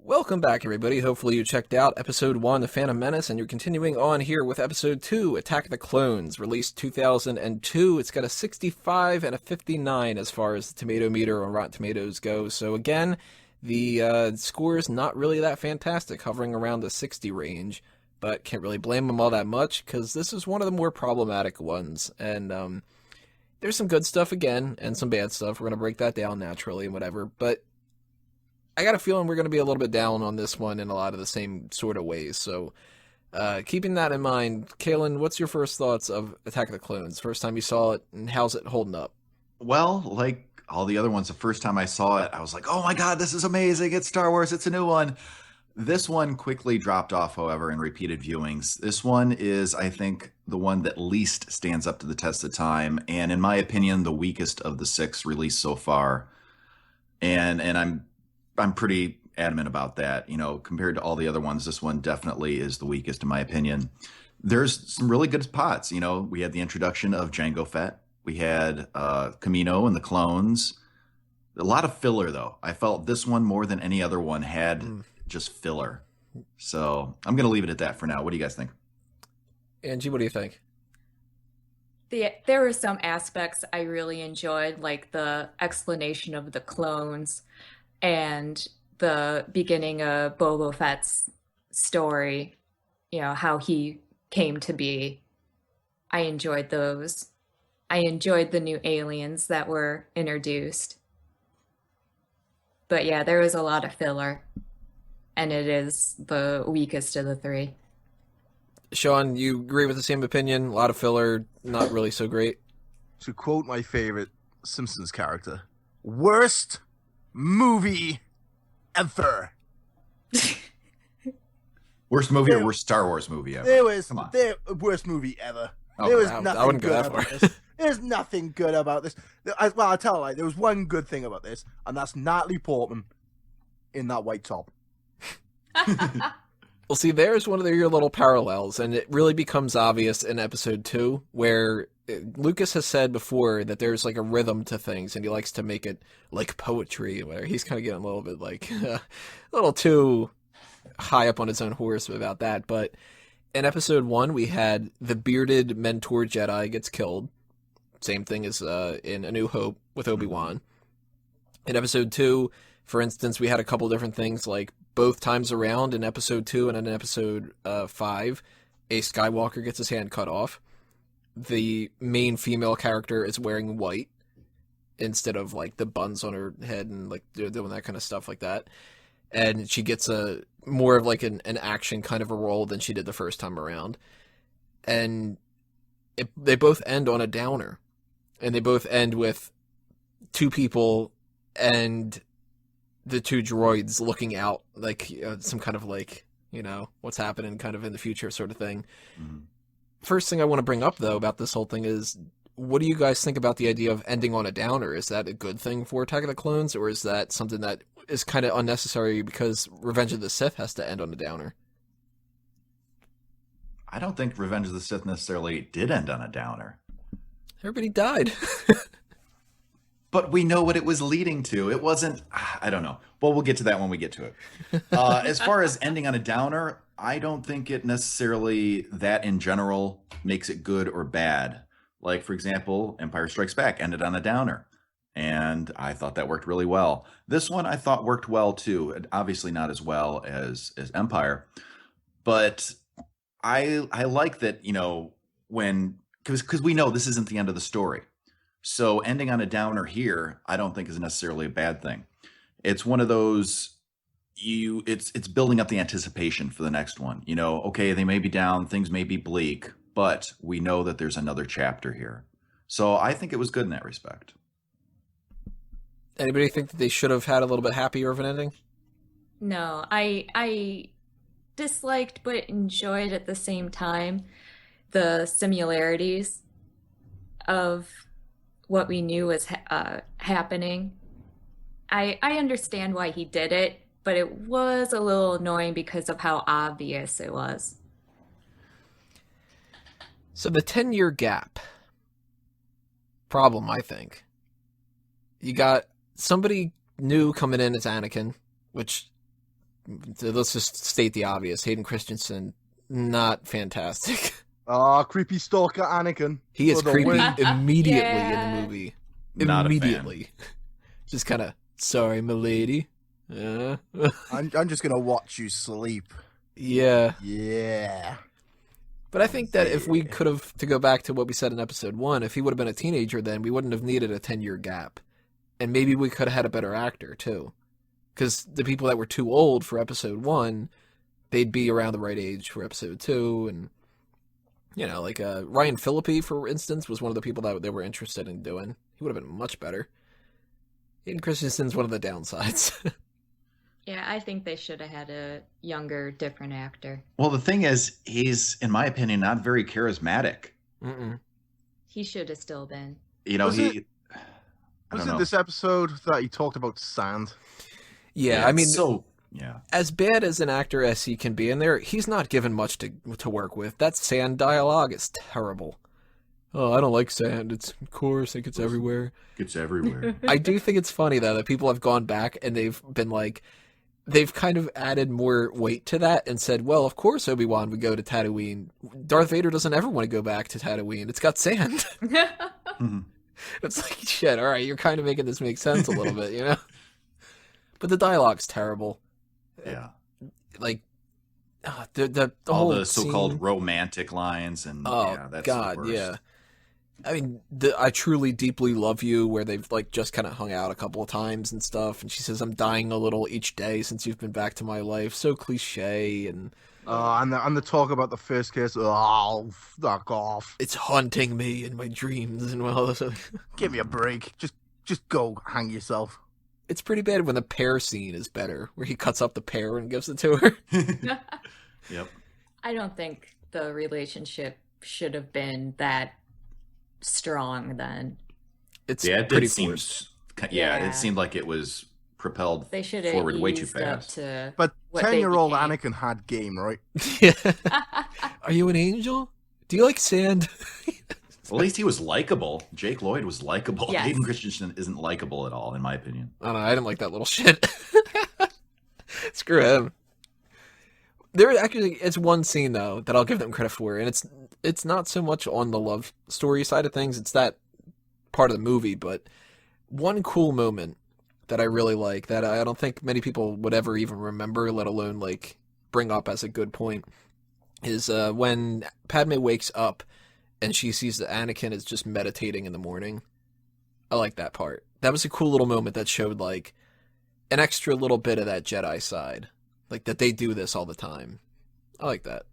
Welcome back, everybody. Hopefully you checked out Episode 1 of Phantom Menace, and you're continuing on here with Episode 2, Attack of the Clones, released 2002. It's got a 65 and a 59 as far as the tomato meter on Rotten Tomatoes goes. So again, the score is not really that fantastic, hovering around the 60 range, but can't really blame them all that much, because this is one of the more problematic ones. And there's some good stuff again, and some bad stuff. We're going to break that down naturally and whatever, but I got a feeling we're going to be a little bit down on this one in a lot of the same sort of ways. So, keeping that in mind, Calen, what's your first thoughts of Attack of the Clones? First time you saw it, and how's it holding up? Well, like all the other ones, the first time I saw it, I was like, oh my God, this is amazing. It's Star Wars. It's a new one. This one quickly dropped off, however, in repeated viewings. This one is, I think, the one that least stands up to the test of time. And in my opinion, the weakest of the six released so far. And I'm pretty adamant about that. You know, compared to all the other ones, this one definitely is the weakest in my opinion. There's some really good spots. You know, we had the introduction of Jango Fett. We had Camino and the clones. A lot of filler, though. I felt this one more than any other one had just filler. So I'm going to leave it at that for now. What do you guys think? Angie, what do you think? There were some aspects I really enjoyed, like the explanation of the clones and the beginning of Boba Fett's story, you know, how he came to be. I enjoyed those. I enjoyed the new aliens that were introduced. But yeah, there was a lot of filler, and it is the weakest of the three. Shaun, you agree with the same opinion? A lot of filler, not really so great. To quote my favorite Simpsons character, worst movie ever. Worst movie or worst Star Wars movie ever? Come on. The worst movie ever. Oh, there was I nothing wouldn't go good that about far. this. There's nothing good about this. I'll tell you, like, there was one good thing about this, and that's Natalie Portman in that white top. Well, see, there's one of your little parallels, and it really becomes obvious in Episode 2, where Lucas has said before that there's like a rhythm to things, and he likes to make it like poetry, where he's kind of getting a little bit like a little too high up on his own horse about that. But in Episode 1, we had the bearded mentor Jedi gets killed. Same thing as in A New Hope with Obi-Wan. In Episode 2, for instance, we had a couple different things, like both times around in Episode 2 and in Episode 5, a Skywalker gets his hand cut off. The main female character is wearing white instead of like the buns on her head and like doing that kind of stuff like that. And she gets a more of like an action kind of a role than she did the first time around. And they both end on a downer. And they both end with two people and the two droids looking out like some kind of like, you know, what's happening kind of in the future sort of thing. Mm-hmm. First thing I want to bring up, though, about this whole thing is, what do you guys think about the idea of ending on a downer? Is that a good thing for Attack of the Clones, or is that something that is kind of unnecessary because Revenge of the Sith has to end on a downer? I don't think Revenge of the Sith necessarily did end on a downer. Everybody died. But we know what it was leading to. It wasn't, I don't know. Well, we'll get to that when we get to it. As far as ending on a downer, I don't think it necessarily, that in general, makes it good or bad. Like, for example, Empire Strikes Back ended on a downer. And I thought that worked really well. This one I thought worked well too. Obviously not as well as Empire. But I like that, you know, because we know this isn't the end of the story. So ending on a downer here, I don't think is necessarily a bad thing. It's one of those, it's building up the anticipation for the next one. You know, okay, they may be down, things may be bleak, but we know that there's another chapter here. So I think it was good in that respect. Anybody think that they should have had a little bit happier of an ending? No, I disliked but enjoyed at the same time the similarities of what we knew was happening. I understand why he did it, but it was a little annoying because of how obvious it was. So the 10-year gap problem, I think. You got somebody new coming in as Anakin, which let's just state the obvious. Hayden Christensen, not fantastic. Oh, creepy stalker Anakin. He is For the creepy win. immediately in Yeah. the movie. Not a fan. Immediately. Just kind of, sorry, milady. I'm just gonna watch you sleep. Yeah. Yeah. But I think that if we could have, to go back to what we said in episode 1, if he would have been a teenager then, we wouldn't have needed a 10-year gap. And maybe we could have had a better actor, too. Because the people that were too old for episode 1, they'd be around the right age for episode 2. And, you know, like Ryan Phillippe, for instance, was one of the people that they were interested in doing. He would have been much better. Hayden Christensen's one of the downsides. Yeah, I think they should have had a younger, different actor. Well, the thing is, he's, in my opinion, not very charismatic. Mm-mm. He should have still been. You know, Was I it don't know. this episode that he talked about sand? Yeah, I mean, yeah. as bad as an actor as he can be in there, he's not given much to work with. That sand dialogue is terrible. Oh, I don't like sand. It's coarse. It gets everywhere. It's everywhere. I do think it's funny, though, that people have gone back and they've been like, they've kind of added more weight to that and said, well, of course Obi-Wan would go to Tatooine. Darth Vader doesn't ever want to go back to Tatooine. It's got sand. Mhm. It's like, shit, all right, you're kind of making this make sense a little bit, you know? But the dialogue's terrible. Yeah. Like, the All whole the so-called scene- romantic lines and Oh, yeah, that's God, the worst. yeah. I mean, I truly, deeply love you, where they've, like, just kind of hung out a couple of times and stuff, and she says, I'm dying a little each day since you've been back to my life. So cliche, and And the talk about the first kiss. Oh, fuck off! it's haunting me in my dreams and all this. Give me a break. Just go hang yourself. It's pretty bad when the pear scene is better, where he cuts up the pear and gives it to her. Yep. I don't think the relationship should have been that strong then. It's Yeah, it pretty did seem. forced. Yeah, Yeah. it seemed like it was propelled They should have forward way too eased up fast. to But what they 10-year-old became. Anakin had game, right? Yeah. Are you an angel? Do you like sand? Well, at least he was likable. Jake Lloyd was likable. Yes. Hayden Christensen isn't likable at all, in my opinion. I don't know. I didn't like that little shit. Screw him. There actually, it's one scene though that I'll give them credit for, and it's not so much on the love story side of things. It's that part of the movie, but one cool moment that I really like that I don't think many people would ever even remember, let alone like bring up as a good point, is when Padme wakes up and she sees that Anakin is just meditating in the morning. I like that part. That was a cool little moment that showed like an extra little bit of that Jedi side. Like that they do this all the time. I like that.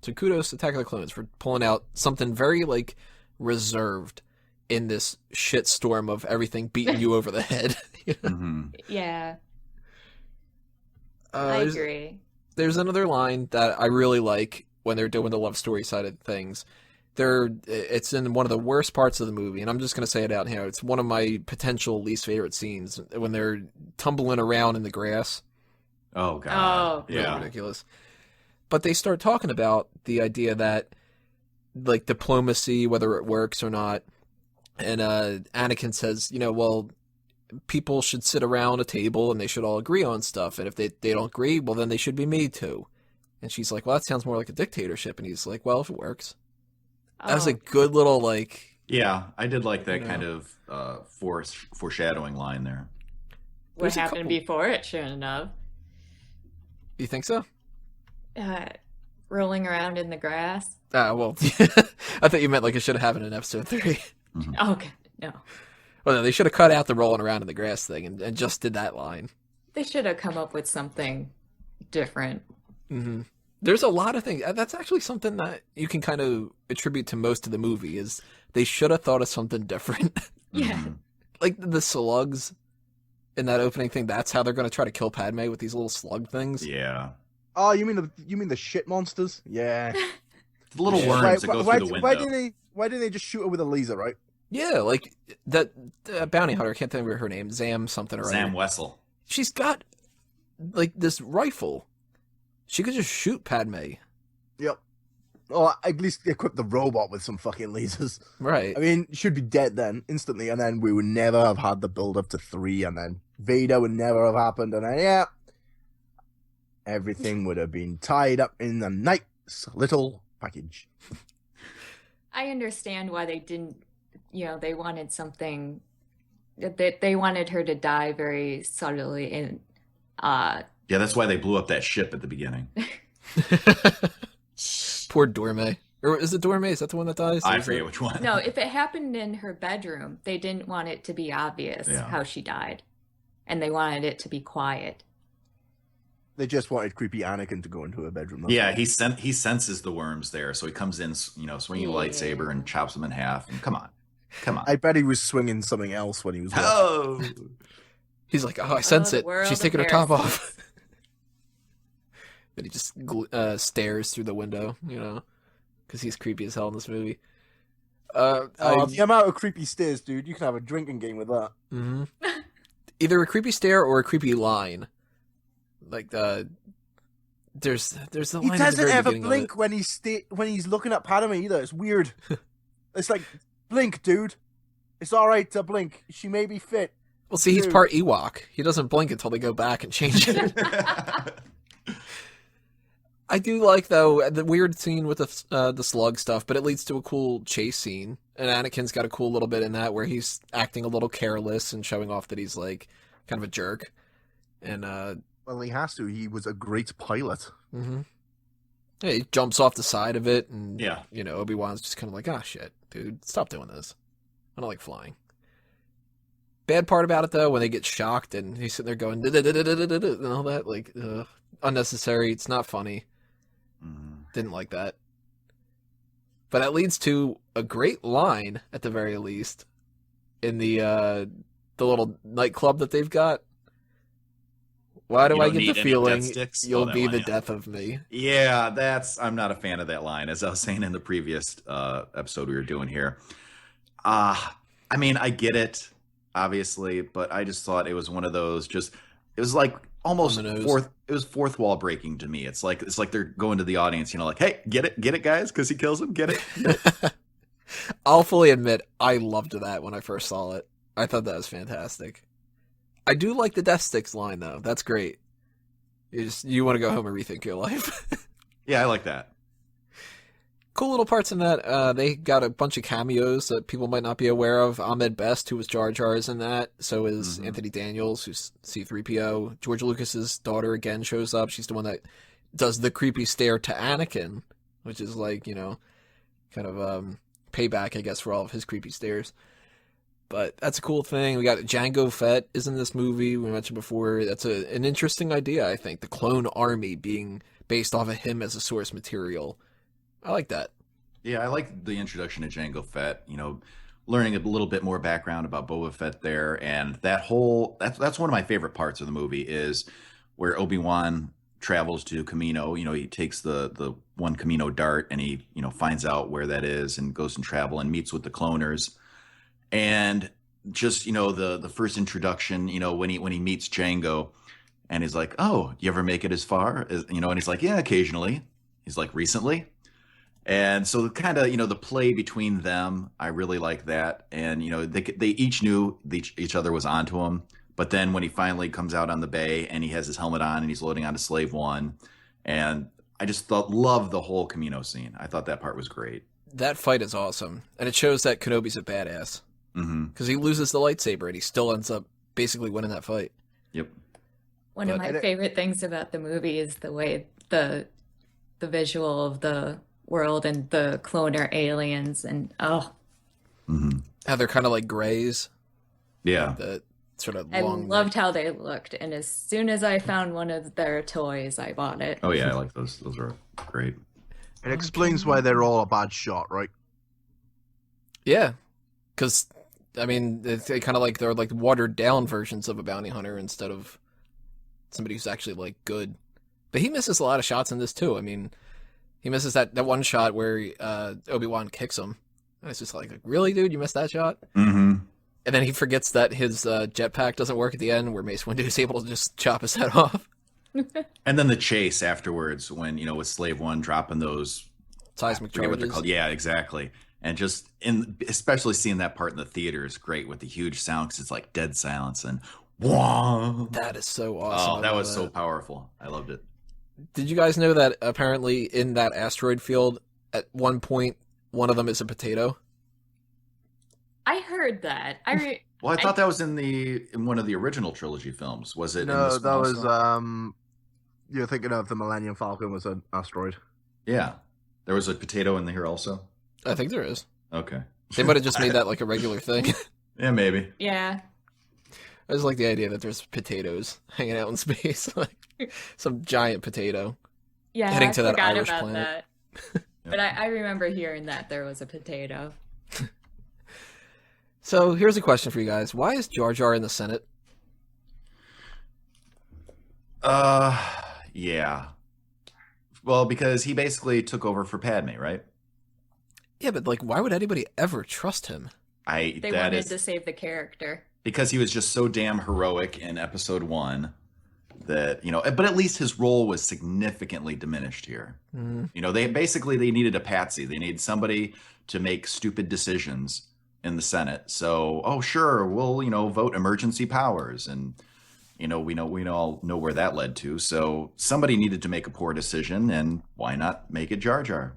So kudos to Attack of the Clones for pulling out something very like reserved in this shitstorm of everything beating you over the head. Mhm. Yeah, I there's- agree. There's another line that I really like when they're doing the love story side of things. It's in one of the worst parts of the movie, and I'm just going to say it out here. It's one of my potential least favorite scenes when they're tumbling around in the grass. Oh God. Oh. Really Yeah. ridiculous. But they start talking about the idea that, like, diplomacy, whether it works or not. And Anakin says, you know, well, people should sit around a table and they should all agree on stuff. And if they don't agree, well, then they should be made to. And she's like, well, that sounds more like a dictatorship. And he's like, well, if it works. That was Oh, a good little, like, Yeah, I did like that You kind know. of foreshadowing line there. what there's a happened couple- before it shouldn't have. you think so? Rolling around in the grass. Well, I thought you meant like it should have happened in episode 3. Okay, no. Well, no, they should have cut out the rolling around in the grass thing and just did that line. They should have come up with something different. Mm-hmm. There's a lot of things. That's actually something that you can kind of attribute to most of the movie is they should have thought of something different. Yeah. Mhm. Like the slugs in that opening thing. That's how they're going to try to kill Padme with these little slug things. Yeah. Oh, you mean the shit monsters? Yeah. The little Yeah. worms that go through the Why window. didn't they just shoot her with a laser, right? Yeah, like that bounty hunter. I can't think of her name. Zam something or other. Sam Wessel. She's got like this rifle. She could just shoot Padme. Yep. Or at least equip the robot with some fucking lasers. Right. I mean, she'd be dead then, instantly, and then we would never have had the build up to 3, and then Vader would never have happened, and then, yeah. everything would have been tied up in a nice little package. I understand why they didn't, they wanted something that they wanted her to die very subtly and Yeah, that's why they blew up that ship at the beginning. Poor Dorme. Or is it Dorme? Is that the one that dies? I forget which one. No, if it happened in her bedroom, they didn't want it to be obvious how she died. And they wanted it to be quiet. They just wanted creepy Anakin to go into her bedroom. Yeah, he senses the worms there, so he comes in, swinging a lightsaber and chops them in half. And come on. I bet he was swinging something else when he was. Oh, he's like, I sense it. She's taking her top off. Then he just stares through the window, because he's creepy as hell in this movie. The amount of creepy stares, dude. You can have a drinking game with that. Mm-hmm. Either a creepy stare or a creepy line. Like there's the line. He doesn't ever blink when he's looking at Padme either. It's weird. It's like, blink, dude. It's all right to blink. She may be fit. Well, see, he's part Ewok. He doesn't blink until they go back and change it. I do like, though, the weird scene with the slug stuff, but it leads to a cool chase scene. And Anakin's got a cool little bit in that where he's acting a little careless and showing off that he's like kind of a jerk. And well, he has to. He was a great pilot. Mm-hmm. Yeah, he jumps off the side of it, and yeah, Obi-Wan's just kind of like, shit, dude, stop doing this. I don't like flying. Bad part about it, though, when they get shocked and he's sitting there going and all that, like, unnecessary. It's not funny. Didn't like that. But that leads to a great line, at the very least, in the little nightclub that they've got. Why do I get the feeling you'll be the death of me? Yeah, I'm not a fan of that line, as I was saying in the previous episode we were doing here. I mean, I get it, obviously, but I just thought it was one of those it was like almost fourth wall breaking to me. It's like they're going to the audience, like, hey, get it, guys, because he kills him, get it. I'll fully admit, I loved that when I first saw it. I thought that was fantastic. I do like the death sticks line, though. That's great. You want to go home and rethink your life. Yeah, I like that. Cool little parts in that. They got a bunch of cameos that people might not be aware of. Ahmed Best, who was Jar Jar, is in that. So is Anthony Daniels, who's C-3PO. George Lucas's daughter again shows up. She's the one that does the creepy stare to Anakin, which is like, kind of payback, I guess, for all of his creepy stares. But that's a cool thing. We got Jango Fett is in this movie. We mentioned before. That's an interesting idea, I think. The clone army being based off of him as a source material. I like that. Yeah, I like the introduction to Jango Fett. Learning a little bit more background about Boba Fett there, and that's one of my favorite parts of the movie is where Obi-Wan travels to Camino. He takes the one Camino dart and he finds out where that is and goes and travel and meets with the cloners. And just the first introduction, when he meets Jango, and he's like, "Oh, you ever make it as far as And he's like, "Yeah, occasionally." He's like, "Recently?" And so kind of the play between them, I really like that. And they each knew each other was onto him. But then when he finally comes out on the bay and he has his helmet on and he's loading onto Slave One, and I just loved the whole Camino scene. I thought that part was great. That fight is awesome, and it shows that Kenobi's a badass. Because he loses the lightsaber and he still ends up basically winning that fight. Yep. One of my favorite things about the movie is the way the visual of the world and the cloner aliens and how they're kind of like grays. Yeah. The sort of I long. loved how they looked, and as soon as I found one of their toys, I bought it. Oh yeah, I like those. Those are great. It explains why they're all a bad shot, right? Yeah, because I mean, they kind of they're like watered down versions of a bounty hunter instead of somebody who's actually like good. But he misses a lot of shots in this too. I mean, he misses that one shot where Obi-Wan kicks him. And it's just like, really, dude, you missed that shot? Mm-hmm. And then he forgets that his jetpack doesn't work at the end, where Mace Windu is able to just chop his head off. And then the chase afterwards, when with Slave One dropping those seismic charges. What they're charges. called. Yeah, exactly. And just especially seeing that part in the theater is great with the huge sound, because it's like dead silence and whoa. That is so awesome. Oh, that was so powerful. I loved it. Did you guys know that apparently in that asteroid field, at one point, one of them is a potato? I heard that. Well, I thought that was in one of the original trilogy films. Was it in this that one was also? you're thinking of the Millennium Falcon was an asteroid. Yeah. There was a potato in here also? I think there is. Okay. They might have just made that like a regular thing. Yeah, maybe. Yeah. I just like the idea that there's potatoes hanging out in space, like some giant potato. Yeah, Heading I to that forgot Irish about planet. that. But I remember hearing that there was a potato. So here's a question for you guys: why is Jar Jar in the Senate? Yeah. Well, because he basically took over for Padme, right? Yeah, but like, why would anybody ever trust him? They wanted to save the character. Because he was just so damn heroic in episode 1 that, but at least his role was significantly diminished here. They needed a patsy. They needed somebody to make stupid decisions in the Senate. So, oh, sure, we'll, vote emergency powers. And, we all know where that led to. So somebody needed to make a poor decision, and why not make it Jar Jar?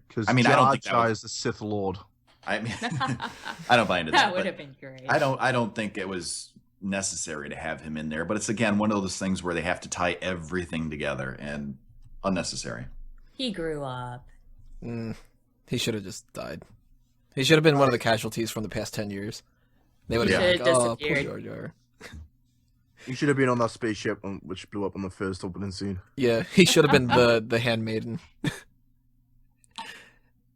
Because I don't think Jar is the Sith Lord. I mean, I don't buy into that. That would have been great. I don't think it was necessary to have him in there, but it's again one of those things where they have to tie everything together and unnecessary. He grew up. He should have just died. He should have been one of the casualties from the past 10 years. They would have been like, oh, poor Jar Jar. He should have been on that spaceship which blew up in the first opening scene. Yeah, he should have been the handmaiden.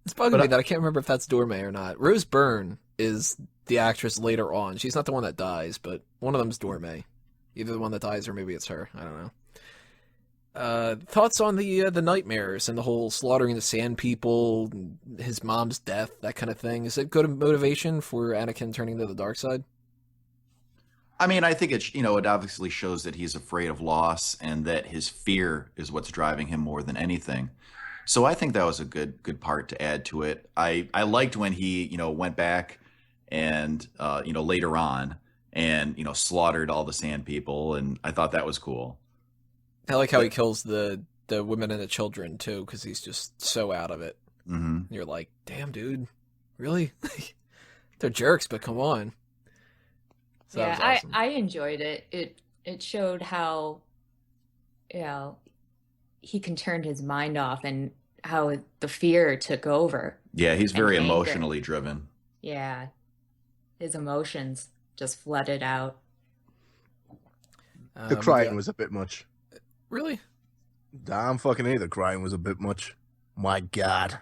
It's bugging me that I can't remember if that's Dorme or not. Rose Byrne is the actress later on. She's not the one that dies, but one of them's Dorme. Either the one that dies or maybe it's her. I don't know. Thoughts on the nightmares and the whole slaughtering the Sand People, his mom's death, that kind of thing. Is it good motivation for Anakin turning to the dark side? I mean, I think it obviously shows that he's afraid of loss and that his fear is what's driving him more than anything. So I think that was a good part to add to it. I liked when he, went back and, later on and, slaughtered all the Sand People. And I thought that was cool. I like how he kills the women and the children, too, because he's just so out of it. Mm-hmm. You're like, damn, dude. Really? They're jerks, but come on. So yeah, awesome. I enjoyed it. It showed how, he can turn his mind off and how the fear took over. Yeah, he's very anger. emotionally driven. Yeah. His emotions just flooded out. The crying was a bit much. Really? Damn fucking A, the crying was a bit much. My God.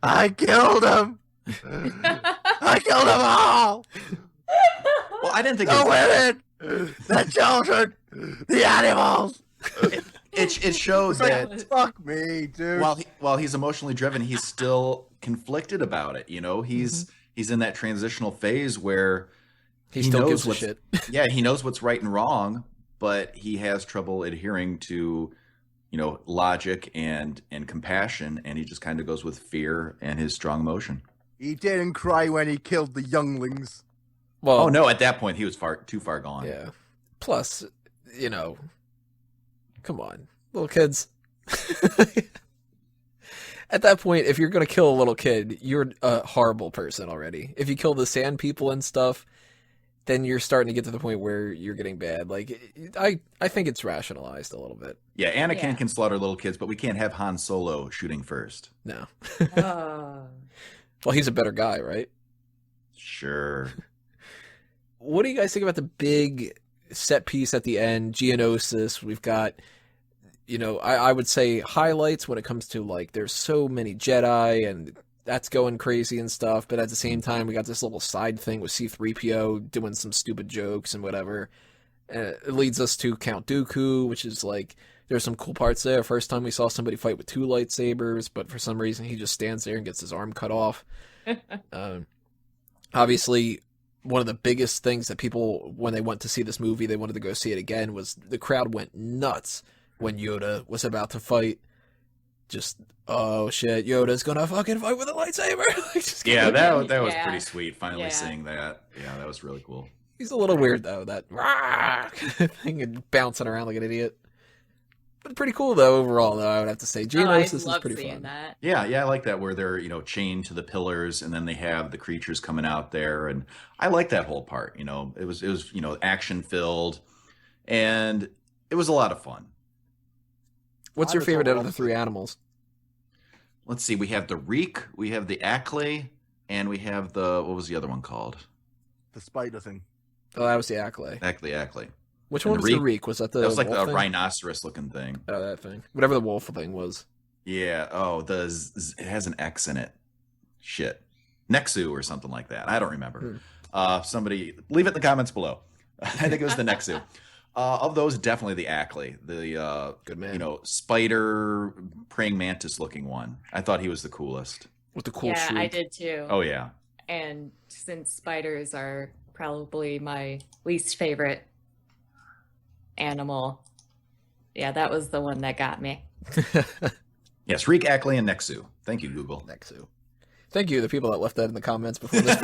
I killed him! I killed them all! Well, I didn't think the women! The children! The animals! It shows that fuck me, dude. While he's emotionally driven, he's still conflicted about it. He's in that transitional phase where he still knows gives a shit. Yeah, he knows what's right and wrong, but he has trouble adhering to, logic and compassion, and he just kind of goes with fear and his strong emotion. He didn't cry when he killed the younglings. Well, no, at that point he was too far gone. Yeah. Plus, come on, little kids. At that point, if you're going to kill a little kid, you're a horrible person already. If you kill the Sand People and stuff, then you're starting to get to the point where you're getting bad. Like, I think it's rationalized a little bit. Yeah, Anakin can slaughter little kids, but we can't have Han Solo shooting first. No. Well, he's a better guy, right? Sure. What do you guys think about the big set piece at the end, Geonosis? We've got, I would say highlights when it comes to, like, there's so many Jedi and that's going crazy and stuff, but at the same time, we got this little side thing with C-3PO doing some stupid jokes and whatever. It leads us to Count Dooku, which is like, there's some cool parts there. First time we saw somebody fight with 2 lightsabers, but for some reason he just stands there and gets his arm cut off. Obviously, one of the biggest things that people, when they went to see this movie, they wanted to go see it again, was the crowd went nuts when Yoda was about to fight. Just, oh shit, Yoda's gonna fucking fight with a lightsaber. Yeah, that was pretty sweet, finally seeing that. Yeah, that was really cool. He's a little weird, though, that thing and bouncing around like an idiot. But pretty cool, though, overall, though, I would have to say. I Geonosis is love pretty seeing fun. that. Yeah, I like that where they're, chained to the pillars and then they have the creatures coming out there. And I like that whole part. It was, action filled and it was a lot of fun. What's I your would favorite go out of the with- 3 animals? Let's see. We have the Reek, we have the Ackley, and we have what was the other one called? The spider thing. Oh, that was the Acklay. Ackley. Which And one the was the Reek? Reek? Was that the That was like wolf the thing? rhinoceros looking thing. Oh, that thing. Whatever the wolf thing was. Yeah. Oh, it has an X in it. Shit. Nexu or something like that. I don't remember. Somebody leave it in the comments below. I think it was the Nexu. Of those, definitely the Ackley, the Good man. spider praying mantis looking one. I thought he was the coolest. With the cool Yeah, shriek. I did too. Oh yeah. And since spiders are probably my least favorite animal, yeah, that was the one that got me. Yes, Reek, Ackley, and Nexu. Thank you, Google. Nexu. Thank you, the people that left that in the comments before this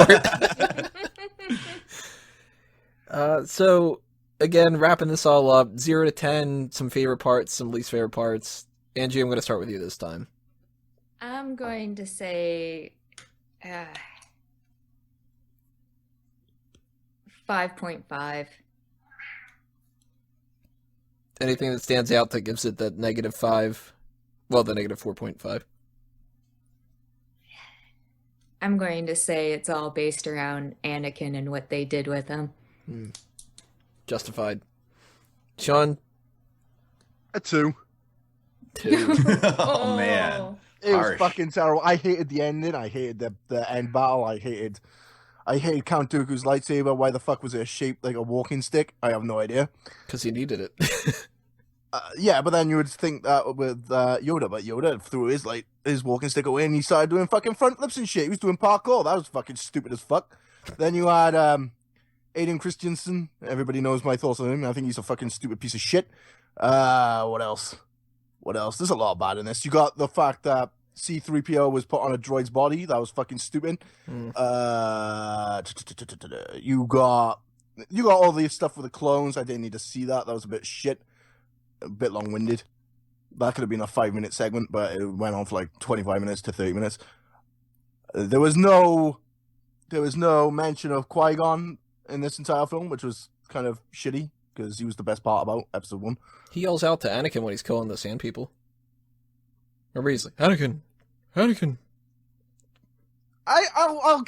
part. So, again, wrapping this all up, 0 to 10, some favorite parts, some least favorite parts. Angie, I'm going to start with you this time. I'm going to say 5.5. Anything that stands out that gives it that -5? Well, the -4.5. I'm going to say it's all based around Anakin and what they did with him. Justified. Shaun? A 2. 2. Oh man. It was Harsh. fucking terrible. I hated the ending. I hated the end battle. I hated Count Dooku's lightsaber. Why the fuck was it shaped like a walking stick? I have no idea. Because he needed it. Yeah, but then you would think that with Yoda, but Yoda threw his walking stick away and he started doing fucking front flips and shit. He was doing parkour. That was fucking stupid as fuck. Then you had Aiden Christensen. Everybody knows my thoughts on him. I think he's a fucking stupid piece of shit. What else? There's a lot bad in this. You got the fact that C-3PO was put on a droid's body. That was fucking stupid. You got all the stuff with the clones. I didn't need to see that. That was a bit shit. A bit long-winded. That could have been a 5-minute segment, but it went on for like 25 minutes to 30 minutes. There was no mention of Qui-Gon in this entire film, which was kind of shitty because he was the best part about episode 1. He yells out to Anakin when he's killing the sand people. Remember, he's like, Anakin. I'll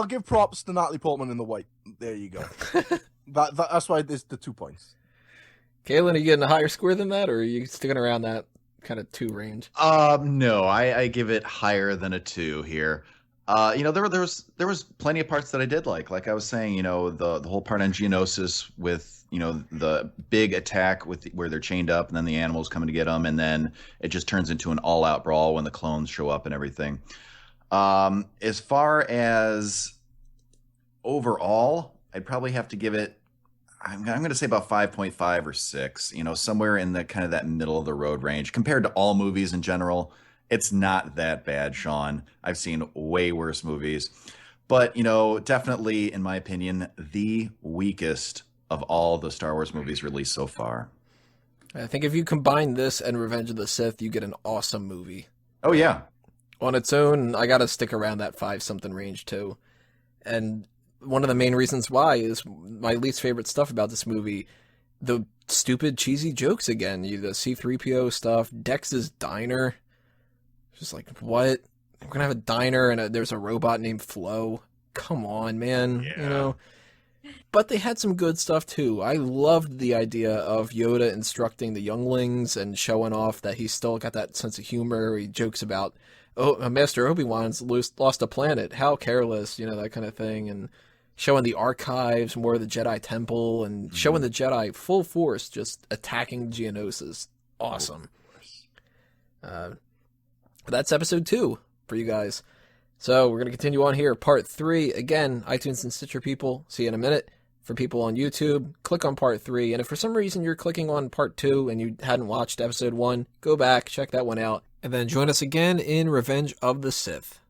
give props to Natalie Portman in the white. There you go. That's why there's the 2 points. Calen, are you getting a higher score than that, or are you sticking around that kind of 2 range? No, I give it higher than a 2 here. There was plenty of parts that I did like I was saying, the whole part on Geonosis with, the big attack where they're chained up and then the animals coming to get them. And then it just turns into an all out brawl when the clones show up and everything. As far as overall, I'd probably have to give it, I'm going to say about 5.5 or 6, somewhere in the kind of that middle of the road range compared to all movies in general. It's not that bad, Shaun. I've seen way worse movies. But, definitely, in my opinion, the weakest of all the Star Wars movies released so far. I think if you combine this and Revenge of the Sith, you get an awesome movie. Oh, yeah. On its own, I gotta stick around that 5-something range, too. And one of the main reasons why is my least favorite stuff about this movie, the stupid, cheesy jokes again. The C-3PO stuff, Dex's diner. Just like, what? We're gonna have a diner and there's a robot named Flo. Come on, man. Yeah. But they had some good stuff too. I loved the idea of Yoda instructing the younglings and showing off that he's still got that sense of humor. He jokes about, Master Obi-Wan's lost a planet. How careless, that kind of thing. And showing the archives, more of the Jedi Temple, and showing the Jedi full force just attacking Geonosis. Awesome. That's episode 2 for you guys. So we're going to continue on here. Part 3, again, iTunes and Stitcher people. See you in a minute. For people on YouTube, click on part 3. And if for some reason you're clicking on part 2 and you hadn't watched episode 1, go back, check that one out. And then join us again in Revenge of the Sith.